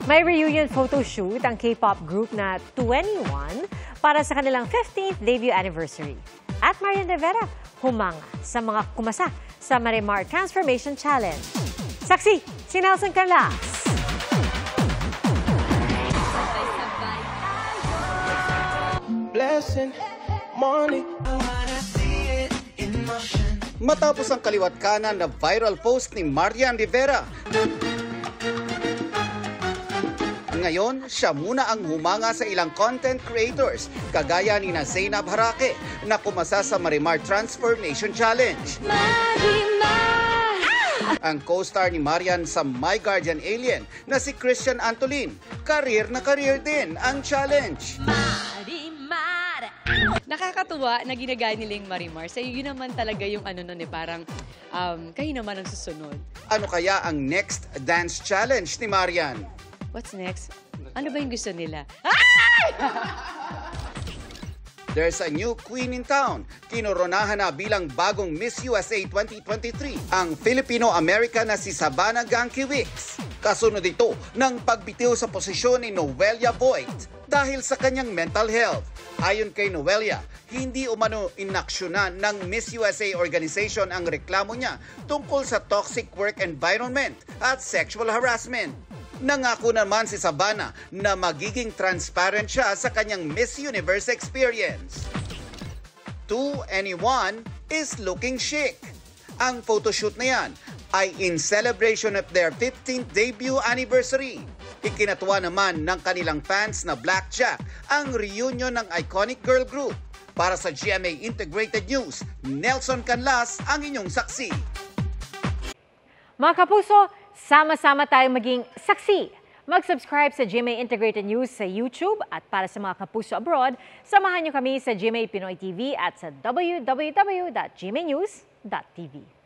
May reunion photo shoot ang K-pop group na 2NE1 para sa kanilang 15th debut anniversary. At Marian Rivera humanga sa mga kumasa sa Marimar Transformation Challenge. Saksi, si Nelson Canlas. Matapos ang kaliwat kanan na viral post ni Marian Rivera, ngayon, siya muna ang humanga sa ilang content creators, kagaya ni Zainab Harake, na kumasa sa Marimar Transformation Challenge. Marimar! Ang co-star ni Marian sa My Guardian Alien na si Christian Antolin, career na career din ang challenge. Marimar! Nakakatuwa na ginagaya nilang Marimar. Sa yun naman talaga yung parang kayo naman ang susunod. Ano kaya ang next dance challenge ni Marian? What's next? Ano ba yung gusto nila? There's a new queen in town. Kinoronahan na bilang bagong Miss USA 2023 ang Filipino-American na si Savannah Gankiewicz. Kasunod ito ng pagbitiw sa posisyon ni Noelia Voigt dahil sa kanyang mental health. Ayon kay Noelia, hindi umano inaksyonan ng Miss USA organization ang reklamo niya tungkol sa toxic work environment at sexual harassment. Nangako naman si Savannah na magiging transparent siya sa kanyang Miss Universe experience. 2NE1 is looking chic. Ang photoshoot na yan ay in celebration of their 15th debut anniversary. Ikinatuwa naman ng kanilang fans na Blackjack ang reunion ng iconic girl group. Para sa GMA Integrated News, Nelson Canlas ang inyong saksi. Mga kapuso, sama-sama tayong maging saksi. Mag-subscribe sa GMA Integrated News sa YouTube at para sa mga kapuso abroad, samahan niyo kami sa GMA Pinoy TV at sa www.gmanews.tv.